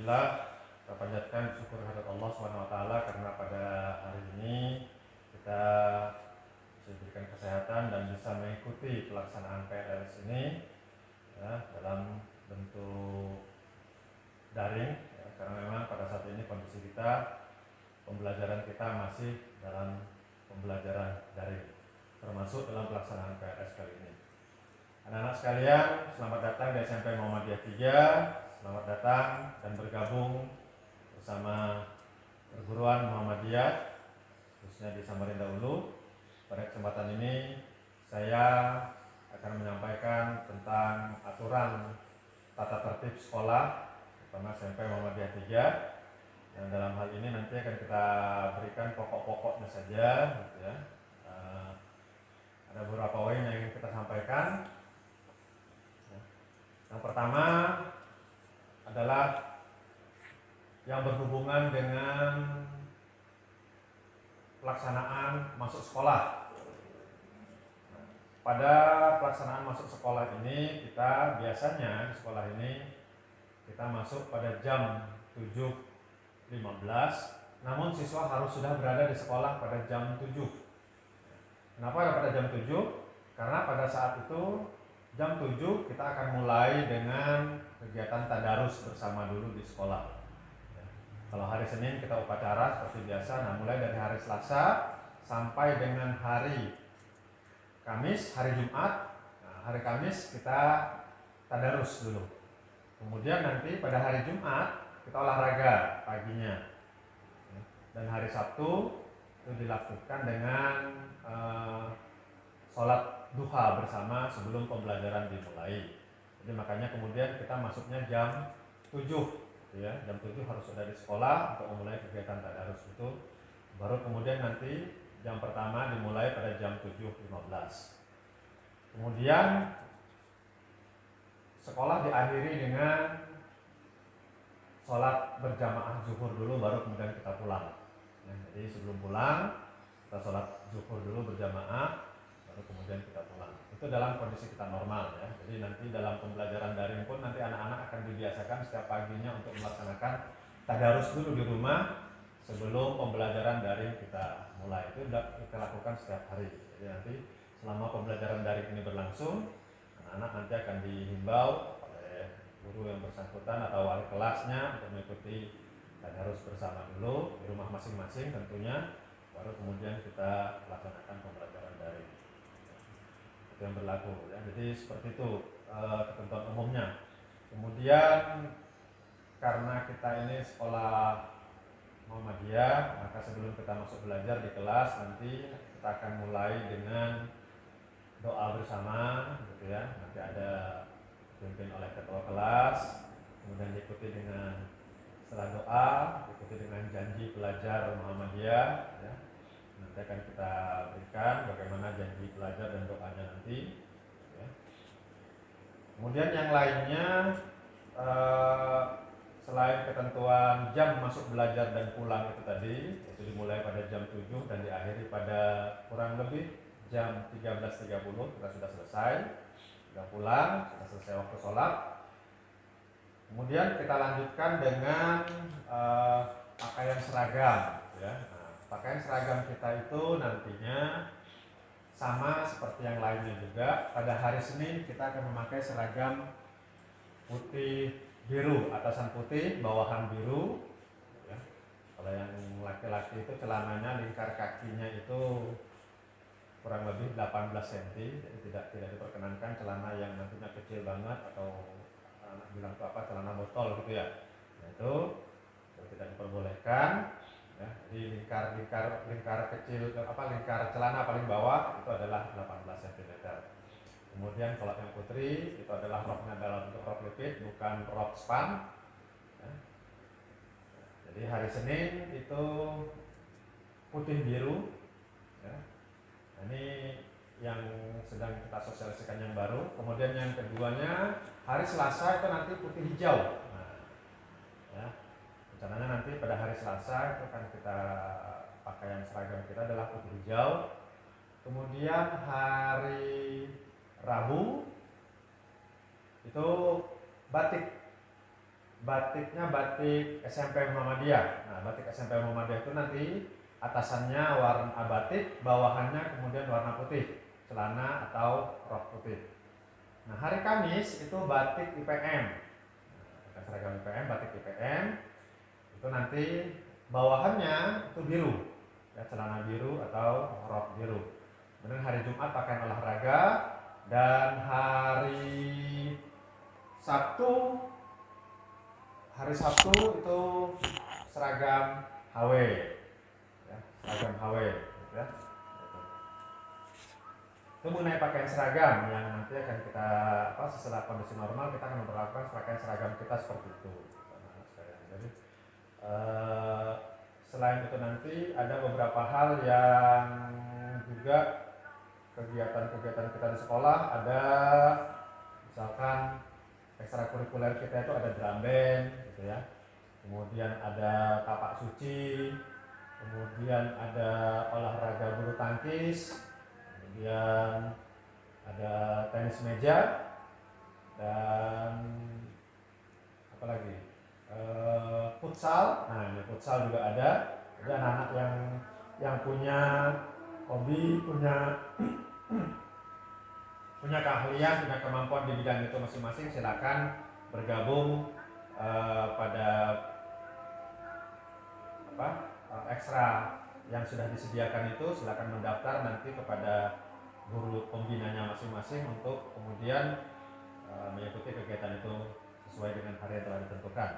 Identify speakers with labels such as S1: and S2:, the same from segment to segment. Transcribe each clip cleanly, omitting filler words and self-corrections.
S1: Alhamdulillah, kita panjatkan syukur kehadirat Allah SWT karena pada hari ini kita bisa diberikan kesehatan dan bisa mengikuti pelaksanaan PLS ini ya, dalam bentuk daring ya, karena memang pada saat ini kondisi kita, pembelajaran kita masih dalam pembelajaran daring, termasuk dalam pelaksanaan PLS kali ini. Anak-anak sekalian, selamat datang di SMP Muhammadiyah 3. Selamat datang dan bergabung bersama perguruan Muhammadiyah khususnya di Samarinda Hulu. Pada kesempatan ini saya akan menyampaikan tentang aturan tata tertib sekolah terutama SMP Muhammadiyah 3. Dan dalam hal ini nanti akan kita berikan pokok-pokoknya saja gitu ya. Ada beberapa poin yang ingin kita sampaikan. Yang pertama adalah yang berhubungan dengan pelaksanaan masuk sekolah. Pada pelaksanaan masuk sekolah ini kita biasanya di sekolah ini kita masuk pada jam 7.15, namun siswa harus sudah berada di sekolah pada jam 7. Kenapa pada jam 7? Karena pada saat itu jam 7 kita akan mulai dengan kegiatan tadarus bersama dulu di sekolah. Kalau hari Senin kita upacara seperti biasa, nah mulai dari hari Selasa sampai dengan hari Kamis, hari Jumat. Nah, hari Kamis kita tadarus dulu. Kemudian nanti pada hari Jumat kita olahraga paginya. Dan hari Sabtu itu dilakukan dengan sholat duha bersama sebelum pembelajaran dimulai. Jadi makanya kemudian kita masuknya jam 7 gitu ya. Jam 7 harus sudah di sekolah untuk memulai kegiatan tadarus itu. Baru kemudian nanti jam pertama dimulai pada jam 7.15. Kemudian sekolah diakhiri dengan sholat berjamaah zuhur dulu, baru kemudian kita pulang ya, jadi sebelum pulang kita sholat zuhur dulu berjamaah, baru kemudian kita pulang. Itu dalam kondisi kita normal ya. Jadi nanti dalam pembelajaran daring pun nanti anak-anak akan dibiasakan setiap paginya untuk melaksanakan tadarus dulu di rumah sebelum pembelajaran daring kita mulai. Itu kita lakukan setiap hari. Jadi nanti selama pembelajaran daring ini berlangsung, anak-anak nanti akan dihimbau oleh guru yang bersangkutan atau wali kelasnya untuk mengikuti tadarus bersama dulu di rumah masing-masing tentunya, baru kemudian kita laksanakan pembelajaran daring. Itu yang berlaku ya. Jadi seperti itu ketentuan umumnya. Kemudian karena kita ini sekolah Muhammadiyah, maka sebelum kita masuk belajar di kelas nanti kita akan mulai dengan doa bersama gitu ya. Nanti ada dipimpin oleh ketua kelas, kemudian diikuti dengan setelah doa, diikuti dengan janji pelajar Muhammadiyah ya. Nanti akan kita berikan bagaimana janji pelajar dan doanya nanti ya. Kemudian yang lainnya selain ketentuan jam masuk belajar dan pulang itu tadi, itu dimulai pada jam 7 dan diakhiri pada kurang lebih jam 13.30 kita sudah selesai, sudah pulang, sudah selesai waktu sholat. Kemudian kita lanjutkan dengan pakaian seragam ya. Pakaian seragam kita itu nantinya sama seperti yang lainnya juga. Pada hari Senin kita akan memakai seragam putih biru, atasan putih, bawahan biru ya. Kalau yang laki-laki itu celananya lingkar kakinya itu kurang lebih 18 cm, jadi tidak diperkenankan celana yang nantinya kecil banget atau anak bilang itu apa, celana botol gitu ya. Nah, itu tidak diperbolehkan. Ya, jadi lingkar kecil lingkar celana paling bawah itu adalah 18 cm. Kemudian kalau yang putri itu adalah roknya dalam bentuk rok lipit, bukan rok span. Ya. Jadi hari Senin itu putih biru. Ya. Nah, ini yang sedang kita sosialisasikan yang baru. Kemudian yang keduanya hari Selasa itu nanti putih hijau. Nah, ya. Rencananya nanti pada hari Selasa itu akan kita pakaian seragam kita adalah putih hijau. Kemudian hari Rabu itu batik batiknya batik SMP Muhammadiyah. Nah, batik SMP Muhammadiyah itu nanti atasannya warna batik, bawahannya kemudian warna putih, celana atau rok putih. Nah, hari Kamis itu batik IPM. Nah, seragam IPM, batik IPM itu nanti bawahannya itu biru, ya, celana biru atau rok biru. Kemudian hari Jumat pakaian olahraga, dan hari Sabtu itu seragam HW, ya, seragam HW, gitu ya. Itu mengenai pakaian seragam yang nanti akan kita setelah kondisi normal kita akan memperlakukan pakaian seragam kita seperti itu. Jadi selain itu nanti ada beberapa hal yang juga kegiatan-kegiatan kita di sekolah, ada misalkan ekstrakurikuler kita itu ada drum band, gitu ya. Kemudian ada tapak suci, kemudian ada olahraga bulu tangkis, kemudian ada tenis meja, dan apa lagi? Futsal. Nah, ini futsal juga ada. Jadi anak-anak yang punya hobi, punya keahlian, punya kemampuan di bidang itu masing-masing, silakan bergabung pada ekstra yang sudah disediakan itu. Silakan mendaftar nanti kepada guru pembinanya masing-masing untuk kemudian mengikuti kegiatan itu sesuai dengan hari yang telah ditentukan.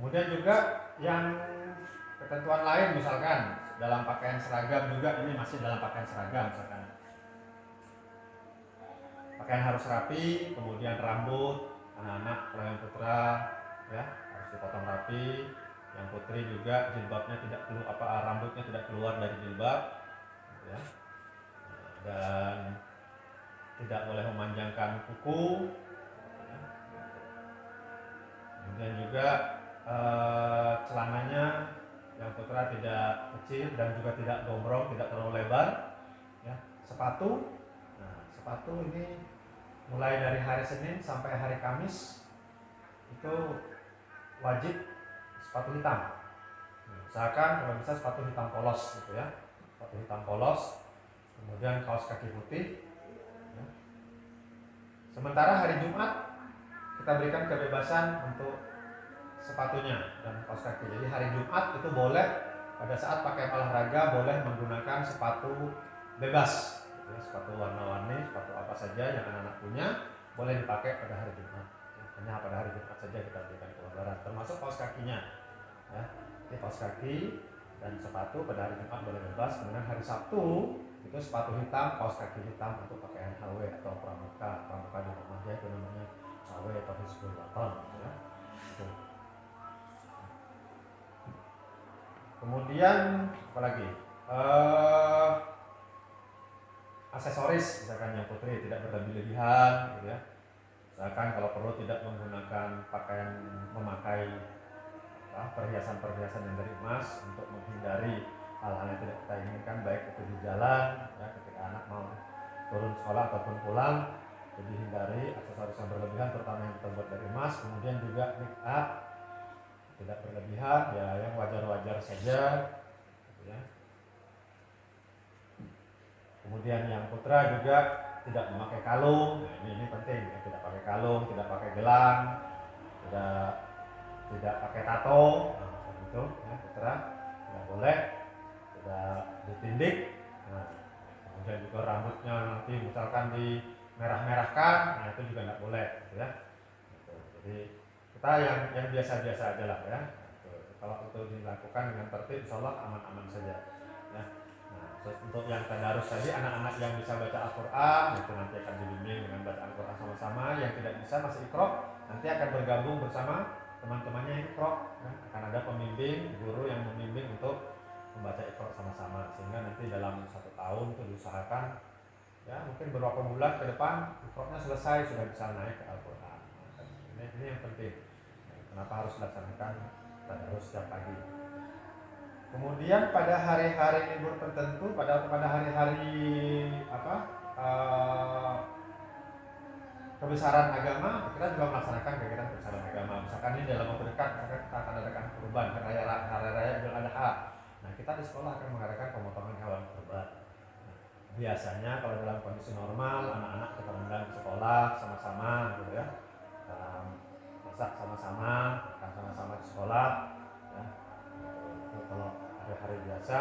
S1: Kemudian juga yang ketentuan lain, misalkan dalam pakaian seragam juga, ini masih dalam pakaian seragam, misalkan pakaian harus rapi, kemudian rambut anak-anak yang putra ya harus dipotong rapi, yang putri juga jilbabnya tidak keluar, rambutnya tidak keluar dari jilbab, ya. Dan tidak boleh memanjangkan kuku, ya. Kemudian juga celananya yang putra tidak kecil dan juga tidak gombrong, tidak terlalu lebar, ya. Sepatu, nah sepatu ini mulai dari hari Senin sampai hari Kamis itu wajib sepatu hitam. Misalkan kalau bisa sepatu hitam polos, gitu ya, sepatu hitam polos, kemudian kaos kaki putih. Ya. Sementara hari Jumat kita berikan kebebasan untuk sepatunya dan kaos kaki. Jadi hari Jumat itu boleh pada saat pakai olahraga boleh menggunakan sepatu bebas, gitu ya, sepatu warna-warni, sepatu apa saja yang anak-anak punya boleh dipakai pada hari Jumat. Hanya pada hari Jumat saja kita berikan kelonggaran, termasuk kaos kakinya. Ya, jadi kaos kaki dan sepatu pada hari Jumat boleh bebas. Kemudian hari Sabtu itu sepatu hitam, kaos kaki hitam untuk pakaian HW atau pramuka di rumah ya, itu namanya HW atau Hizbul Waton, gitu ya. Itu. Kemudian apalagi aksesoris, misalkan yang putri tidak berlebihan, gitu ya. Misalkan kalau perlu tidak menggunakan memakai perhiasan-perhiasan yang dari emas untuk menghindari hal-hal yang tidak kita inginkan, baik itu di jalan, ya, ketika anak mau turun sekolah ataupun pulang, jadi hindari aksesoris yang berlebihan, terutama yang terbuat dari emas. Kemudian juga make up tidak berlebihan, ya yang wajar-wajar saja, gitu ya. Kemudian yang putra juga tidak memakai kalung. Nah, ini penting, ya, tidak pakai kalung, tidak pakai gelang, tidak pakai tato, nah, gitu ya, putra tidak boleh, tidak ditindik. Nah, kemudian juga rambutnya nanti misalkan di merah-merahkan, nah itu juga tidak boleh, gitu ya. Gitu. Jadi kita yang biasa-biasa aja lah ya. Gitu. Kalau itu dilakukan dengan tertib, insya Allah aman-aman saja. Ya. Nah, untuk yang tadarus tadi, anak-anak yang bisa baca Al-Quran itu nanti akan dibimbing dengan baca Al-Quran sama-sama. Yang tidak bisa masih Iqra nanti akan bergabung bersama teman-temannya yang Iqra, ya. Akan ada pembimbing, guru yang membimbing untuk membaca Iqra sama-sama, sehingga nanti dalam 1 tahun itu diusahakan ya mungkin beberapa bulan ke depan Iqra-nya selesai, sudah bisa naik ke Al-Quran. Ini yang penting. Kenapa harus dilaksanakan tadarus setiap pagi. Kemudian pada hari-hari libur tertentu, pada hari-hari kebesaran agama, kita juga melaksanakan kegiatan kebesaran agama. Misalkan ini dalam waktu dekat, misalkan kita akan adakan kurban hari raya Idul Adha. Nah, kita di sekolah akan mengadakan pemotongan hewan kurban. Nah, biasanya kalau dalam kondisi normal, anak-anak kita undang ke sekolah sama-sama, gitu ya. Masak sama-sama, makan sama-sama di sekolah. Ya. Itu kalau hari-hari biasa,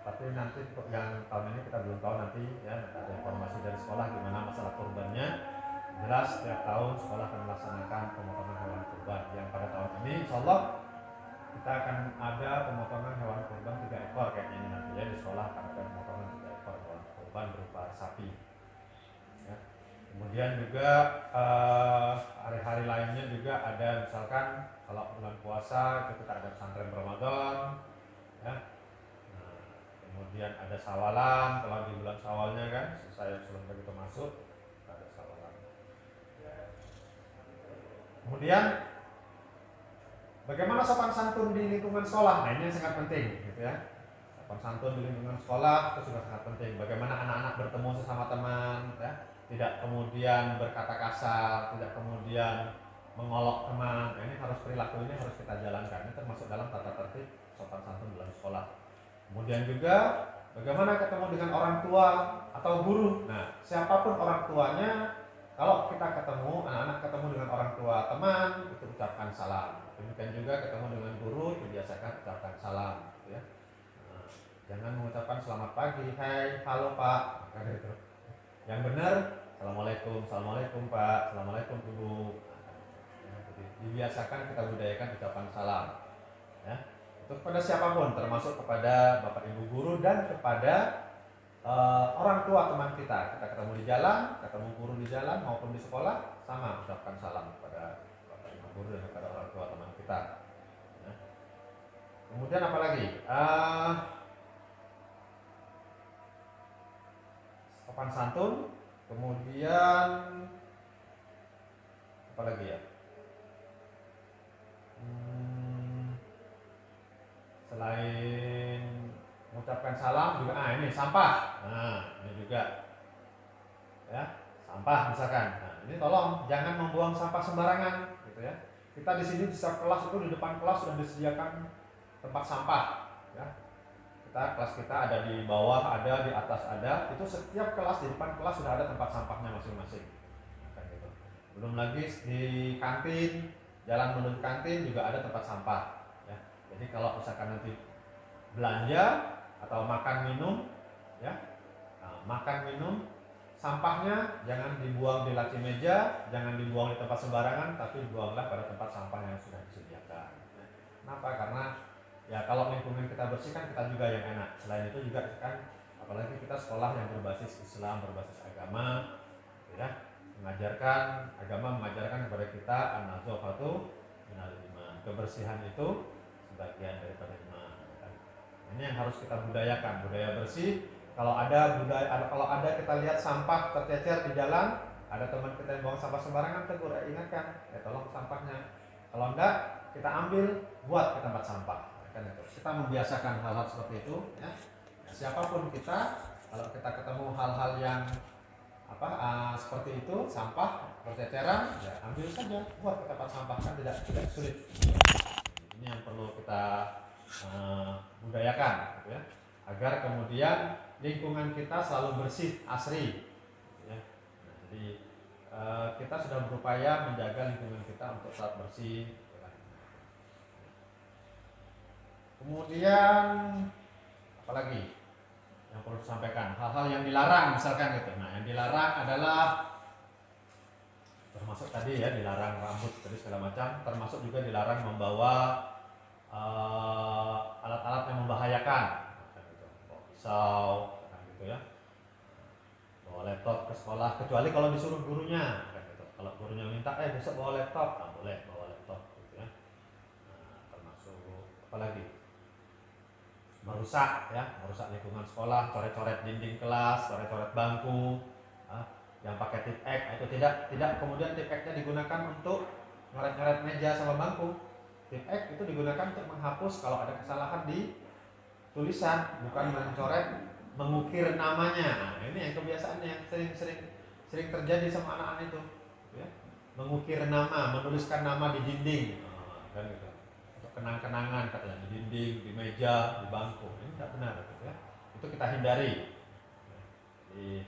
S1: tapi nanti yang tahun ini kita belum tahu nanti ya, ada informasi dari sekolah gimana masalah kurbannya. Jelas setiap tahun sekolah akan melaksanakan pemotongan hewan kurban. Yang pada tahun ini insya Allah kita akan ada pemotongan hewan kurban 3 ekor kayaknya ini nanti ya, di sekolah akan ada pemotongan 3 ekor hewan kurban berupa sapi ya. Kemudian juga hari-hari lainnya juga ada, misalkan kalau bulan puasa itu kita ada pesantren Ramadan ya. Nah, kemudian ada sawalan, kalau di bulan sawalnya kan selesai sebelum begitu masuk ada sawalan. Kemudian bagaimana sopan santun di lingkungan sekolah? Nah, ini yang sangat penting gitu ya. Sopan santun di lingkungan sekolah itu sudah sangat penting. Bagaimana anak-anak bertemu sesama teman ya, tidak kemudian berkata kasar, tidak kemudian mengolok teman. Nah, ini harus, perilaku ini harus kita jalankan. Ini termasuk dalam tata tertib sopan santun dalam sekolah. Kemudian juga bagaimana ketemu dengan orang tua atau guru. Nah, siapapun orang tuanya, kalau kita ketemu, anak-anak ketemu dengan orang tua teman, itu ucapkan salam. Demikian juga ketemu dengan guru, dibiasakan ucapkan salam, gitu ya. Nah, jangan mengucapkan selamat pagi, hai, halo pak, nah, gitu. Yang benar, assalamualaikum, assalamualaikum pak, assalamualaikum ibu. Nah, jadi dibiasakan, kita budayakan ucapan salam, ya. Itu kepada siapapun, termasuk kepada bapak ibu guru dan kepada orang tua teman kita. Kita ketemu di jalan, ketemu guru di jalan maupun di sekolah, sama ucapkan salam kepada bapak ibu guru dan kepada orang tua teman kita ya. Kemudian apa lagi? Sopan santun. Kemudian apa lagi ya? Selain mengucapkan salam juga, ini sampah. Nah, ini juga ya, sampah misalkan. Nah, ini tolong jangan membuang sampah sembarangan gitu ya. Kita di sini di kelas itu, di depan kelas sudah disediakan tempat sampah ya. Kelas kita ada di bawah, ada di atas ada. Itu setiap kelas, di depan kelas sudah ada tempat sampahnya masing-masing. Nah, gitu. Belum lagi di kantin, jalan menuju kantin juga ada tempat sampah ya. Jadi kalau misalkan nanti belanja atau makan minum ya, makan minum, sampahnya jangan dibuang di laci meja, jangan dibuang di tempat sembarangan, tapi buanglah pada tempat sampah yang sudah disediakan. Kenapa? Karena ya kalau lingkungan kita bersih kan kita juga yang enak. Selain itu juga kan, apalagi kita sekolah yang berbasis Islam, berbasis agama ya, mengajarkan agama, mengajarkan kepada kita an-nazafatu minal iman, kebersihan itu sebagian daripada iman. Ini yang harus kita budayakan, budaya bersih. Kalau ada kita lihat sampah tercecer di jalan, ada teman kita yang buang sampah sembarangan, tegur, ingatkan, tolong sampahnya. Kalau enggak, kita ambil, buat ke tempat sampah. Kan itu. Kita membiasakan hal-hal seperti itu. Ya. Siapapun kita, kalau kita ketemu hal-hal yang seperti itu, sampah terceceran, ya ambil saja, buat ke tempat sampah, kan tidak sulit. Ini yang perlu kita budayakan gitu ya, agar kemudian lingkungan kita selalu bersih, asri gitu ya. Nah, jadi kita sudah berupaya menjaga lingkungan kita untuk selalu bersih gitu kan. Kemudian apalagi yang perlu disampaikan, hal-hal yang dilarang misalkan gitu. Nah, yang dilarang adalah termasuk tadi ya, dilarang rambut tadi segala macam, termasuk juga dilarang membawa alat-alat yang membahayakan, bawa pisau, gitu ya, bawa laptop ke sekolah, kecuali kalau disuruh gurunya, gitu. Kalau gurunya minta, besok bawa laptop, nah boleh bawa laptop, gitu ya. Nah, termasuk apalagi merusak lingkungan sekolah, coret-coret dinding kelas, coret-coret bangku, yang pakai tip X itu tidak kemudian tip X-nya digunakan untuk coret-coret meja sama bangku. Tip X itu digunakan untuk menghapus kalau ada kesalahan di tulisan, bukan mencoret, mengukir namanya. Nah, ini yang kebiasaan yang sering terjadi sama anak-anak itu. gitu ya. Mengukir nama, menuliskan nama di dinding, kan gitu. Untuk kenang-kenangan katanya di dinding, di meja, di bangku, ini tidak benar gitu ya. Itu kita hindari. Jadi,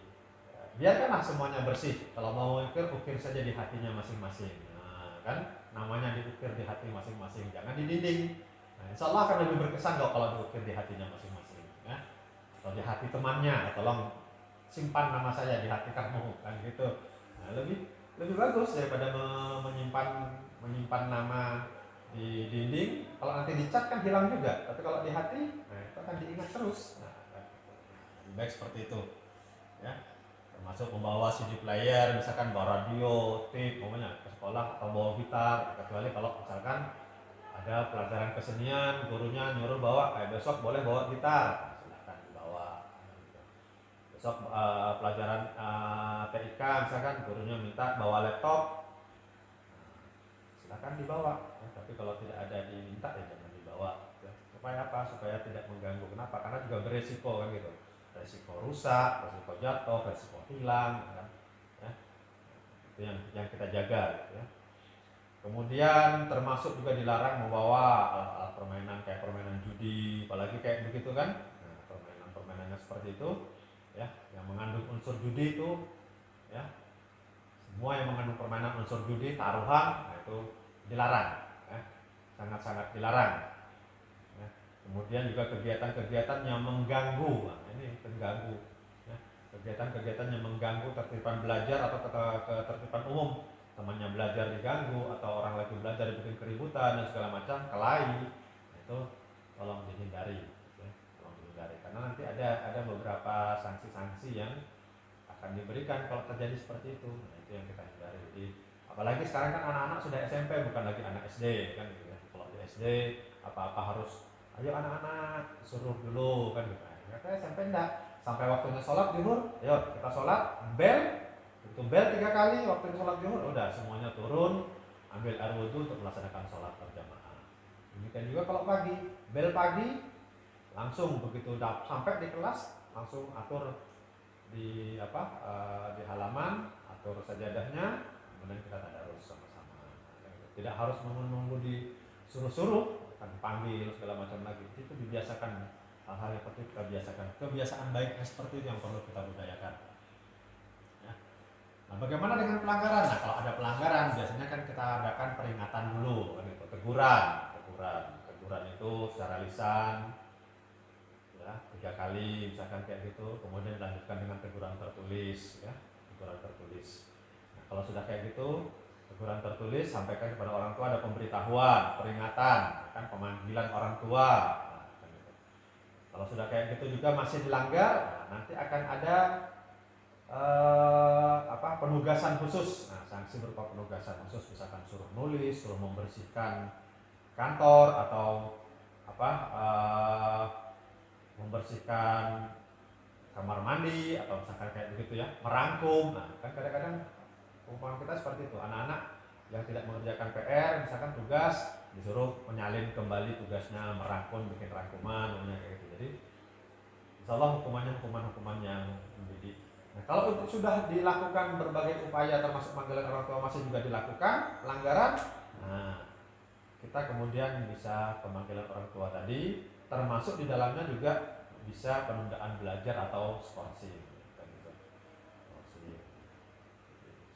S1: biarkanlah semuanya bersih. Kalau mau ukir, ukir saja di hatinya masing-masing. Nah, kan namanya diukir di hati masing-masing, jangan di dinding. Nah, insya Allah akan lebih berkesan kalau diukir di hatinya masing-masing. Ya. Atau di hati temannya, tolong simpan nama saya di hati kamu, kan gitu. Nah, lebih bagus daripada menyimpan nama di dinding. Kalau nanti dicat kan hilang juga, tapi kalau di hati, nah itu akan diingat terus. Nah, lebih baik seperti itu, ya. Termasuk membawa CD player, misalkan bawa radio, tape, ke sekolah atau bawa gitar, kecuali kalau misalkan ada pelajaran kesenian, gurunya nyuruh bawa, kayak besok boleh bawa gitar, silahkan dibawa. Besok pelajaran TIK, misalkan gurunya minta bawa laptop, silahkan dibawa. Ya, tapi kalau tidak ada diminta ya jangan dibawa. Ya. Supaya apa? Supaya tidak mengganggu. Kenapa? Karena juga beresiko kan gitu. Resiko rusak, resiko jatuh, resiko hilang, kan? Ya. Itu yang kita jaga, gitu ya. Kemudian termasuk juga dilarang membawa alat-alat permainan kayak permainan judi, apalagi kayak begitu kan. Nah, permainan-permainannya seperti itu, ya, yang mengandung unsur judi itu, ya, semua yang mengandung permainan unsur judi, taruhan, nah itu dilarang, ya, sangat-sangat dilarang. Kemudian juga kegiatan-kegiatan yang mengganggu, nah ini mengganggu, ya. Kegiatan-kegiatan yang mengganggu ketertiban belajar atau ketertiban umum, temannya belajar diganggu atau orang lagi belajar bikin keributan dan segala macam, kelahi, nah itu tolong dihindari, ya. Tolong dihindari karena nanti ada beberapa sanksi-sanksi yang akan diberikan kalau terjadi seperti itu. Nah itu yang kita hindari. Jadi apalagi sekarang kan anak-anak sudah SMP, bukan lagi anak SD kan gitu ya. Kalau di SD apa-apa harus ayo anak-anak suruh dulu kan gitu. Mereka SMP enggak, sampai waktunya sholat zuhur, ayo kita sholat, bel 3 kali waktu sholat zuhur, udah semuanya turun, ambil air wudhu untuk melaksanakan sholat berjamaah. Demikian juga kalau pagi, bel pagi langsung begitu sampai di kelas langsung atur di di halaman, atur sajadahnya, kemudian kita tadarus sama-sama. Tidak harus menunggu disuruh-suruh, kan panggil segala macam lagi. Itu dibiasakan, hal-hal yang seperti kita biasakan. Kebiasaan baiknya seperti itu yang perlu kita budayakan. Ya. Nah, bagaimana dengan pelanggaran? Nah, kalau ada pelanggaran biasanya kan kita adakan peringatan dulu, kan itu teguran itu secara lisan, ya 3 kali misalkan kayak gitu, kemudian dilanjutkan dengan teguran tertulis, ya teguran tertulis. Nah, kalau sudah kayak gitu, teguran tertulis sampaikan kepada orang tua, ada pemberitahuan, peringatan, kan pemanggilan orang tua. Nah, kan gitu. Kalau sudah kayak gitu juga masih dilanggar, nah, nanti akan ada penugasan khusus. Nah, sanksi berupa penugasan khusus, misalkan suruh nulis, suruh membersihkan kantor atau membersihkan kamar mandi atau misalkan kayak begitu ya, merangkum. Nah, kan kadang-kadang perumpamaan kita seperti itu, anak-anak yang tidak mengerjakan PR, misalkan tugas, disuruh menyalin kembali tugasnya, merangkum, bikin rangkuman, kayak gitu. Jadi insya Allah hukuman yang mendidik. Nah, kalau untuk sudah dilakukan berbagai upaya termasuk panggilan orang tua masih juga dilakukan pelanggaran, nah kita kemudian bisa pemanggilan orang tua tadi, termasuk di dalamnya juga bisa penundaan belajar atau skorsing.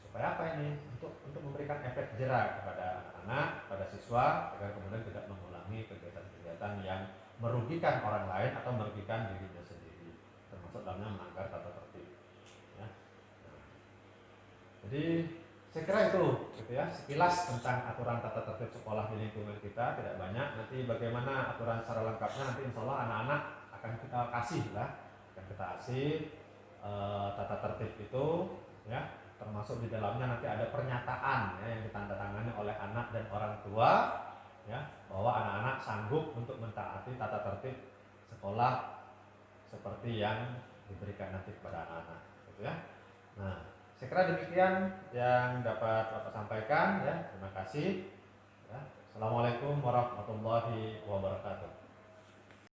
S1: Supaya apa ini? Untuk memberikan efek jera kepada anak-anak, pada siswa, agar kemudian tidak mengulangi kegiatan-kegiatan yang merugikan orang lain atau merugikan dirinya sendiri, termasuk dalamnya melanggar tata tertib. Ya. Nah, jadi saya kira itu, gitu ya, sekilas tentang aturan tata tertib sekolah di lingkungan kita, tidak banyak. Nanti bagaimana aturan secara lengkapnya nanti insya Allah anak-anak akan kita kasih tata tertib itu, ya. Termasuk di dalamnya nanti ada pernyataan, ya, yang ditandatangani oleh anak dan orang tua, ya, bahwa anak-anak sanggup untuk mentaati tata tertib sekolah seperti yang diberikan nanti kepada anak-anak, gitu ya. Nah, saya kira demikian yang dapat Bapak sampaikan, ya. Terima kasih. Ya. Assalamualaikum warahmatullahi wabarakatuh.